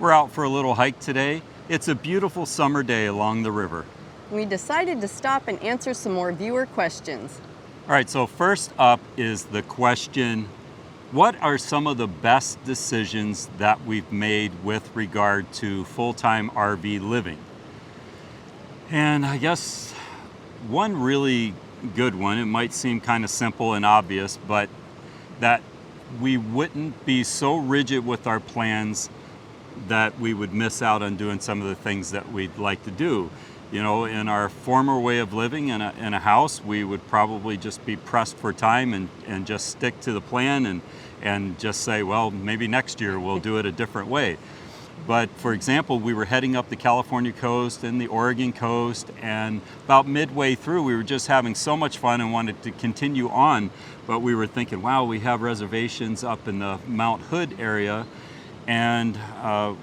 We're out for a little hike today. It's a beautiful summer day along the river. We decided to stop and answer some more viewer questions. All right, so first up is the question, what are some of the best decisions that we've made with regard to full-time RV living? And I guess one really good one, it might seem kind of simple and obvious, but that we wouldn't be so rigid with our plans that we would miss out on doing some of the things that we'd like to do. You know, in our former way of living in a house, we would probably just be pressed for time and just stick to the plan and just say, well, maybe next year we'll do it a different way. But for example, we were heading up the California coast and the Oregon coast, and about midway through, we were just having so much fun and wanted to continue on. But we were thinking, wow, we have reservations up in the Mount Hood area, and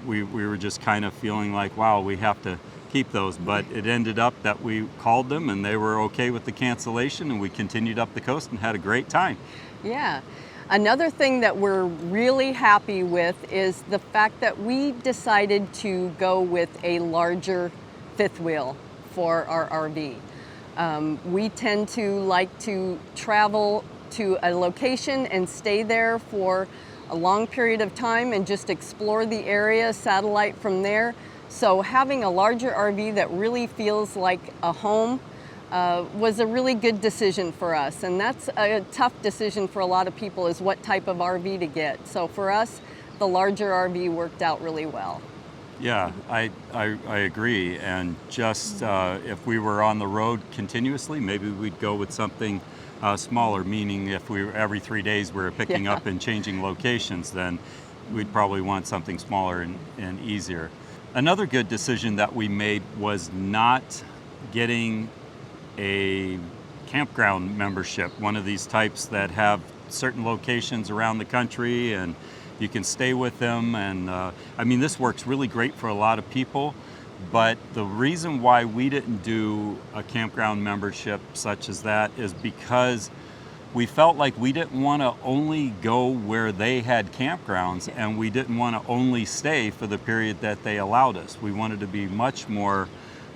we were just kind of feeling like, wow, we have to keep those. But it ended up that we called them and they were okay with the cancellation, and we continued up the coast and had a great time. Yeah. Another thing that we're really happy with is the fact that we decided to go with a larger fifth wheel for our RV. We tend to like to travel to a location and stay there for a long period of time and just explore the area, satellite from there. So having a larger RV that really feels like a home was a really good decision for us. And that's a tough decision for a lot of people, is what type of RV to get. So for us, the larger RV worked out really well. Yeah, I agree. And just if we were on the road continuously, maybe we'd go with something smaller, meaning if we were every 3 days we were picking up and changing locations, then we'd probably want something smaller and easier. Another good decision that we made was not getting a campground membership, one of these types that have certain locations around the country and you can stay with them. And I mean, this works really great for a lot of people, but the reason why we didn't do a campground membership such as that is because we felt like we didn't want to only go where they had campgrounds, and we didn't want to only stay for the period that they allowed us. We wanted to be much more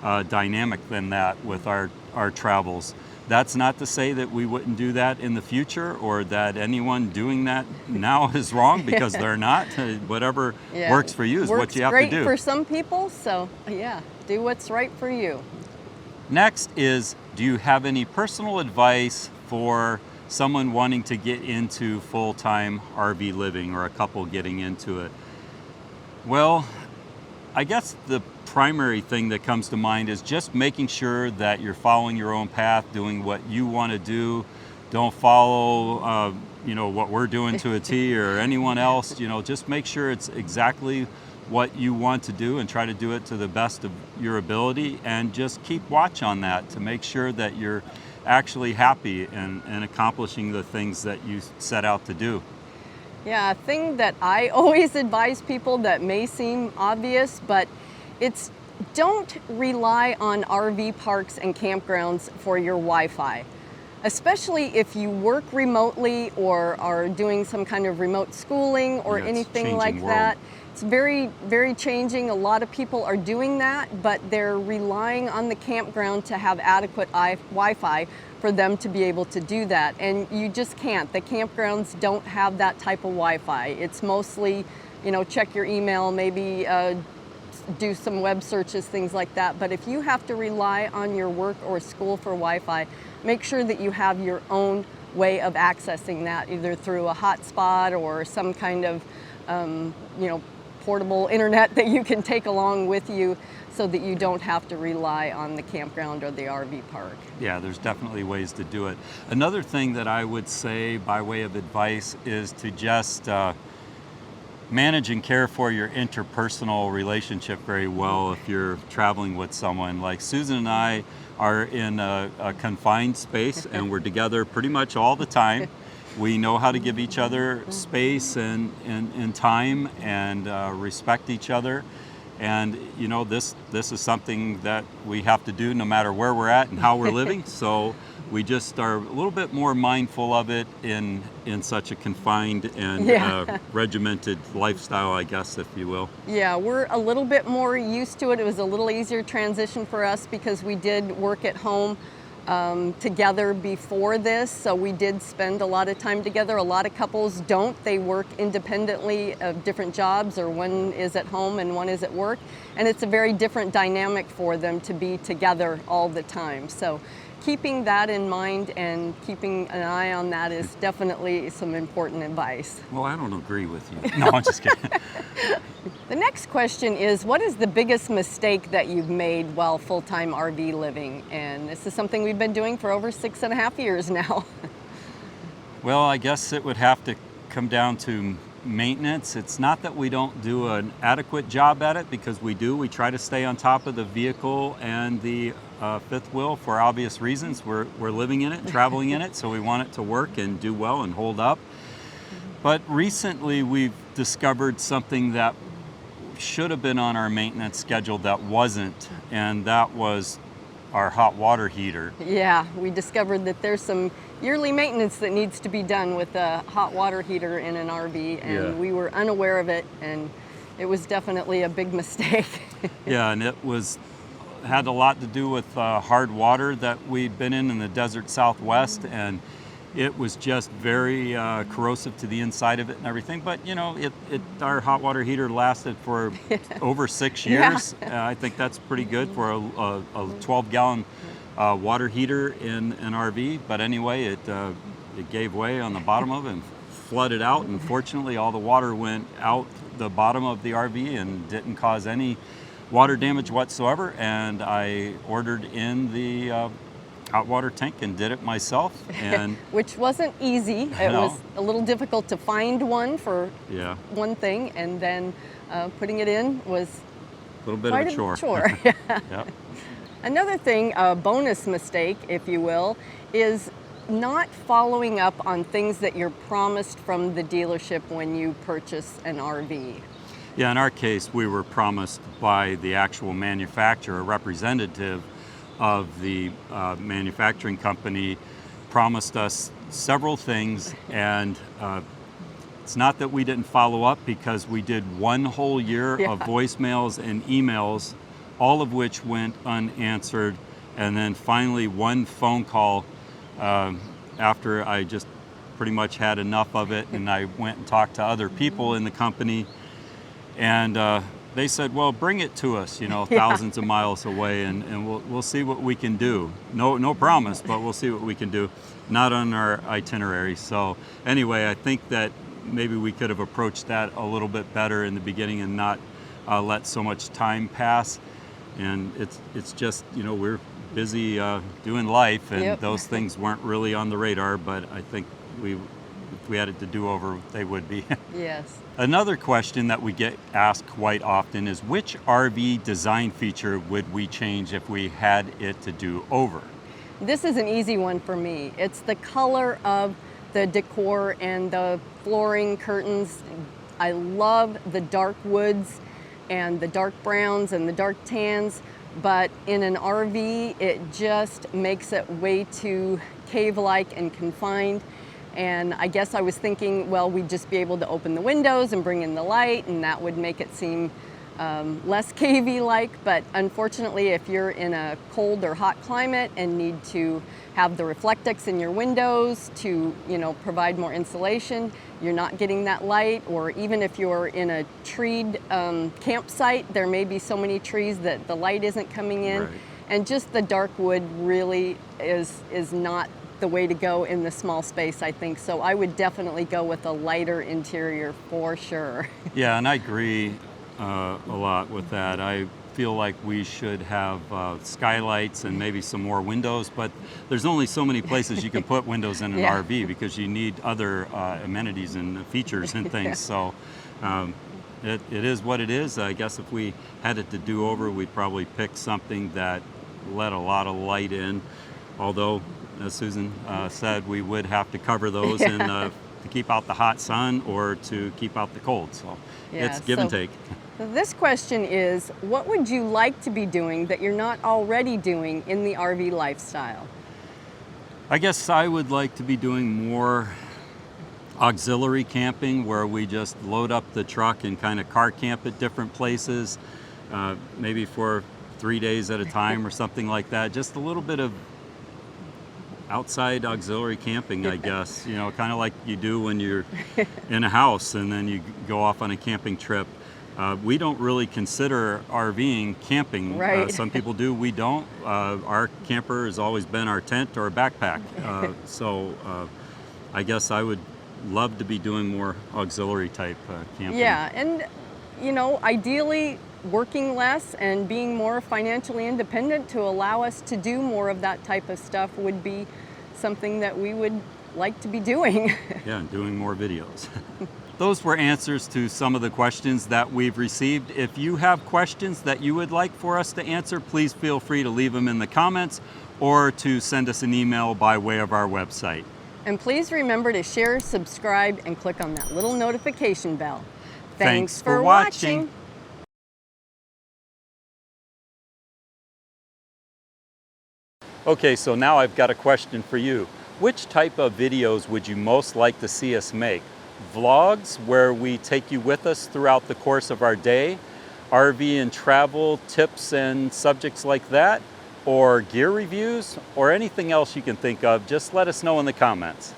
dynamic than that with our travels. That's not to say that we wouldn't do that in the future, or that anyone doing that now is wrong, because they're not. Whatever works for you is what you have to do. Works great for some people, so yeah, do what's right for you. Next is, do you have any personal advice for someone wanting to get into full-time RV living, or a couple getting into it? Well, I guess the primary thing that comes to mind is just making sure that you're following your own path, doing what you want to do. Don't follow, what we're doing to a T, or anyone else. Just make sure it's exactly what you want to do and try to do it to the best of your ability, and just keep watch on that to make sure that you're actually happy and accomplishing the things that you set out to do. Yeah, a thing that I always advise people that may seem obvious, but it's, don't rely on RV parks and campgrounds for your Wi-Fi. Especially if you work remotely or are doing some kind of remote schooling or anything like that. It's very, very changing. A lot of people are doing that, but they're relying on the campground to have adequate Wi-Fi for them to be able to do that. And you just can't. The campgrounds don't have that type of Wi-Fi. It's mostly, check your email, maybe do some web searches, things like that. But if you have to rely on your work or school for Wi-Fi, make sure that you have your own way of accessing that, either through a hotspot or some kind of, portable internet that you can take along with you, so that you don't have to rely on the campground or the RV park. Yeah, there's definitely ways to do it. Another thing that I would say by way of advice is to just manage and care for your interpersonal relationship very well if you're traveling with someone. Like Susan and I are in a confined space and we're together pretty much all the time. We know how to give each other space and time, and respect each other. And this is something that we have to do no matter where we're at and how we're living. So We just are a little bit more mindful of it in such a confined and Yeah. regimented lifestyle, I guess, if you will. Yeah, we're a little bit more used to it. It was a little easier transition for us because we did work at home together before this, so we did spend a lot of time together. A lot of couples don't. They work independently of different jobs, or one is at home and one is at work, and it's a very different dynamic for them to be together all the time. So keeping that in mind and keeping an eye on that is definitely some important advice. Well, I don't agree with you. No, I'm just kidding. The next question is, what is the biggest mistake that you've made while full-time RV living? And this is something we've been doing for over 6.5 years now. Well, I guess it would have to come down to maintenance. It's not that we don't do an adequate job at it, because we do. We try to stay on top of the vehicle and the fifth wheel for obvious reasons. We're living in it, traveling in it, so we want it to work and do well and hold up. But recently we've discovered something that should have been on our maintenance schedule that wasn't, and that was our hot water heater. Yeah, we discovered that there's some yearly maintenance that needs to be done with a hot water heater in an RV, and we were unaware of it, and it was definitely a big mistake. Yeah, and it had a lot to do with hard water that we'd been in the desert Southwest, and it was just very corrosive to the inside of it and everything. But you know, our hot water heater lasted for over 6 years. I think that's pretty good for a 12-gallon water heater in an RV. But anyway, it gave way on the bottom of it and flooded out. And fortunately, all the water went out the bottom of the RV and didn't cause any water damage whatsoever. And I ordered in the hot water tank and did it myself, and which wasn't easy. It was a little difficult to find one for one thing, and then putting it in was a little bit quite of a chore. Yep. Another thing, a bonus mistake, if you will, is not following up on things that you're promised from the dealership when you purchase an RV. Yeah, in our case, we were promised by the actual manufacturer, a representative of the manufacturing company promised us several things, and it's not that we didn't follow up, because we did one whole year of voicemails and emails, all of which went unanswered, and then finally one phone call after I just pretty much had enough of it, and I went and talked to other people in the company, and they said, well, bring it to us, you know, thousands of miles away, and we'll see what we can do. No promise, but we'll see what we can do. Not on our itinerary. So anyway, I think that maybe we could have approached that a little bit better in the beginning and not let so much time pass. And it's just, you know, we're busy doing life, and those things weren't really on the radar, but I think if we had it to do over, they would be. Yes. Another question that we get asked quite often is, which RV design feature would we change if we had it to do over? This is an easy one for me. It's the color of the decor and the flooring, curtains. I love the dark woods and the dark browns and the dark tans, but in an RV, it just makes it way too cave-like and confined. And I guess I was thinking, well, we'd just be able to open the windows and bring in the light, and that would make it seem less cavey-like. But unfortunately, if you're in a cold or hot climate and need to have the Reflectix in your windows to, you know, provide more insulation, you're not getting that light. Or even if you're in a treed campsite, there may be so many trees that the light isn't coming in. Right. And just the dark wood really is not the way to go in the small space, I think. So I would definitely go with a lighter interior for sure. Yeah, and I agree a lot with that. I feel like we should have skylights and maybe some more windows, but there's only so many places you can put windows in an RV, because you need other amenities and features and things. So it is what it is. I guess if we had it to do over, we'd probably pick something that let a lot of light in, although as Susan said, we would have to cover those and to keep out the hot sun or to keep out the cold. So it's give and take. This question is, what would you like to be doing that you're not already doing in the RV lifestyle? I guess I would like to be doing more auxiliary camping where we just load up the truck and kind of car camp at different places, maybe for 3 days at a time or something like that. Just a little bit of outside auxiliary camping, I guess, you know, kind of like you do when you're in a house and then you go off on a camping trip. We don't really consider RVing camping. Right. Some people do, we don't. Our camper has always been our tent or a backpack. So I guess I would love to be doing more auxiliary type camping. Yeah, and you know, ideally working less and being more financially independent to allow us to do more of that type of stuff would be something that we would like to be doing. Yeah, and doing more videos. Those were answers to some of the questions that we've received. If you have questions that you would like for us to answer, please feel free to leave them in the comments or to send us an email by way of our website. And please remember to share, subscribe, and click on that little notification bell. Thanks for watching. Okay, so now I've got a question for you. Which type of videos would you most like to see us make? Vlogs where we take you with us throughout the course of our day, RV and travel tips and subjects like that, or gear reviews, or anything else you can think of? Just let us know in the comments.